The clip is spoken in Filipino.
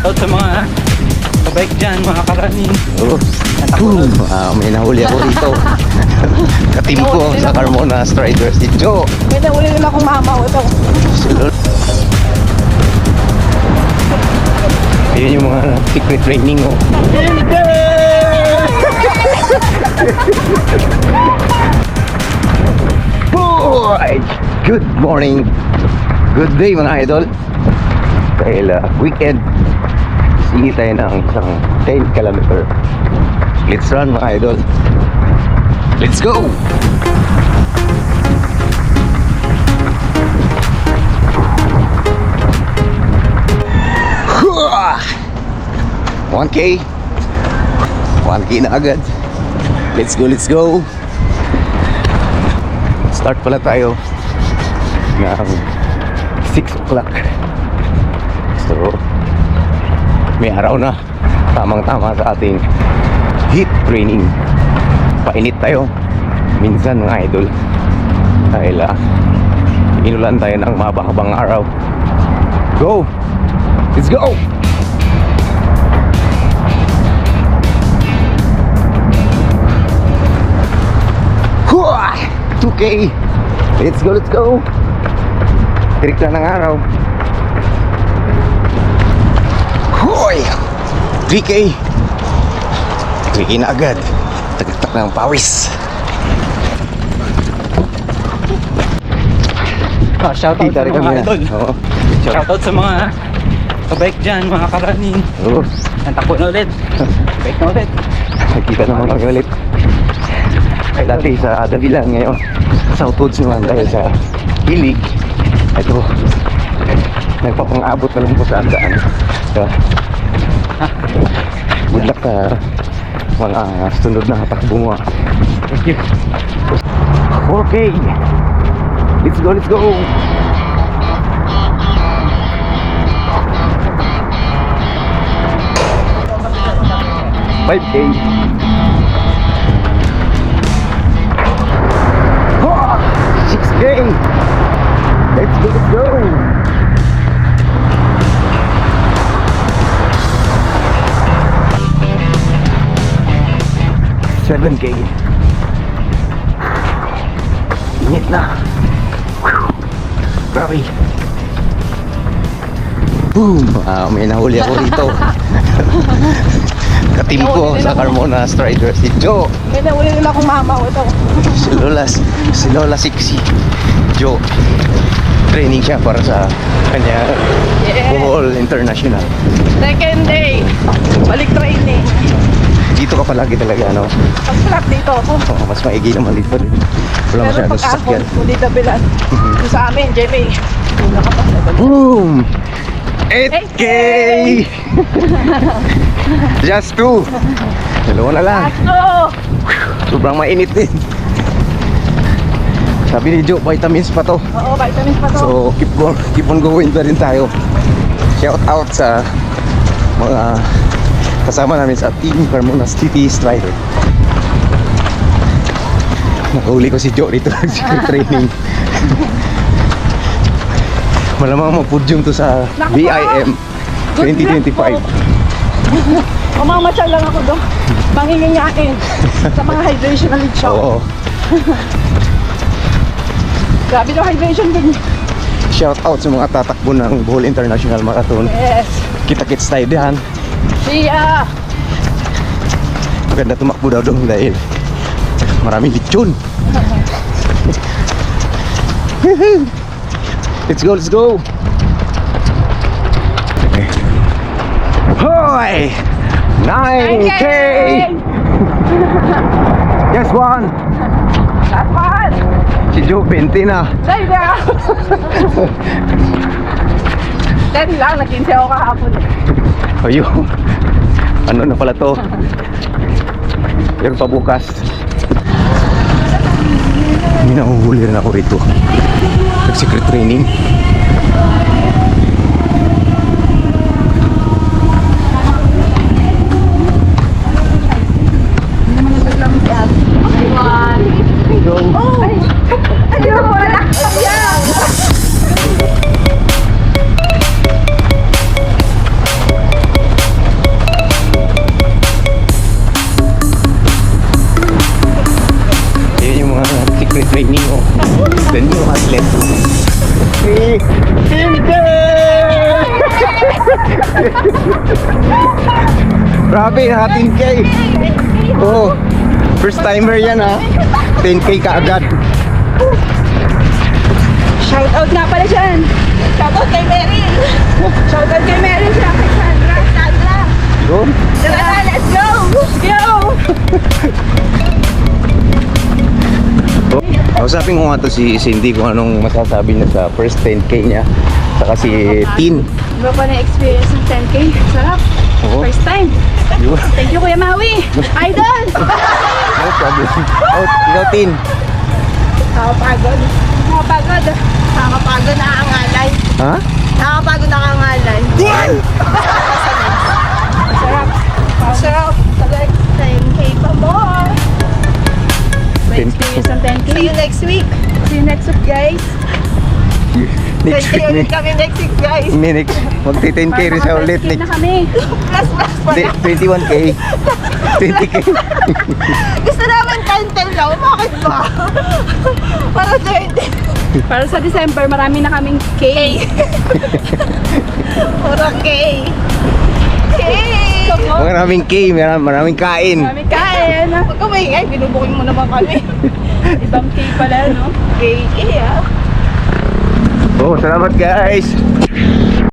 Shoutout sa mga kabike dyan, mga karani. May nahuli ako rito. Katim ko sa Carmona Strider si Joe. May nahuli nila akong mama. Ito. Ayun yung mga secret training ko. Boy! Good morning. Good day mga idol. Dahil weekend, sige tayo ng isang 10 kilometer. Let's run mga idol. Let's go! Hua! 1K 1K na agad. Let's go, let's go. Start pala tayo ng 6 o'clock. So may araw na, tamang tama sa ating heat training. Painit tayo minsan mga idol dahil inulan tayo ng mababang araw. Go! Let's go! Hua! 2K! Let's go, let's go! Tirik na ng araw. Hoy! 3K! 3K na agad. Tagatak ng pawis. Shoutout sa mga idol. Shoutout sa mga kabike dyan, mga karani. Nantakbo na ulit. Bike na ulit. Nakita naman kami ulit. Dati sa Davila, ngayon Southwoods naman dahil sa hilig. Ito, nagpapang-abot na lang po sa andaan. So, good luck sa mga sunod na takbo mo. Thank you. 4K! Let's go, let's go! 5K! 6K! Let's go, let's go! 7K! Init na! Grabe! Boom! May nahuli ako rito. Katim ko sa Carmona Strider si Joe. May nahuli nila akong mama. Ito. Si Lola Sixi Joe. Training siya para sa kanya Bohol International. Second day. Balik training. Dito ka palagi talaga, no? Pag-flat dito ako. Mas maigi naman dito. Wala Pero masyadong sasakyan. Hindi Dabilan. Sa amin, JP. Boom! 8K! Just 2. Dalawa na lang. Sobrang mainit din. Sabi ni Joe, vitamins pa to. Oo, vitamins pa to. So keep on going pa rin tayo. Shout out sa mga kasama namin sa Team Carmona City Strider. Nakahuli ko si Joe dito sa training. Malamang mag-podium to sa BIM 2025. Mamamasyal lang ako doon. Manginginyain sa mga hydration na lead shop. Oo. Grabe na hydration din. Shout out sa mga tatakbo ng Bohol International Marathon. Yes. Kita-kits tayo diyan. See ya. Maganda tumakbo daw doon dahil maraming lechon. Let's go, let's go. Okay. Hoy! 9K! Yes, one. That's fun. Si Joe, 20 na. Dahil na. Dahil lang, nag-15 ako kahapon. Ayun. Ano na pala to? Yung pabukas. Hindi nahuhuli rin ako rito. Nag-secret training. training mo. The new athlete. Si Tinder! Grabe, naka 10K. Oh, first timer yan ha. 10K kaagad. Shoutout nga pala dyan. Shoutout kay Meryl. Shoutout kay Meryl siya. Kay Sandra. Sandra. Yun. Tara, let's go. Let's go. Kausapin ko nga to si Cindy kung anong masasabi niya sa first 10K niya. Saka si Tin. Iba pa na experience ng 10K. Sarap. Oo. First time. Yun. Thank you, Kuya Maui. Idol. No problem. Oh, ikaw Tin. Nakapagod. Nakapagod. Nakapagod, nakakangalay. Ha? Nakapagod, nakakangalay. Sarap. Sarap. Sarap. 10K pa more. May 10K. experience ng 10K. See you next week. See you next week, guys. Next 10K week ulit kami next week, guys. next. Magti 10K rin siya ulit. Next na kami. Plus pa Hindi, na. 21K. 20K. Gusto namin 10 lang. Bakit ba? Para 20. Para sa December, marami na kaming K. Puro K. K. Maraming K, maraming kain. Marami kain. Huwag ka maingay, binubukin mo naman kami. Ibang K pala, no? K, ah. Oh, salamat guys.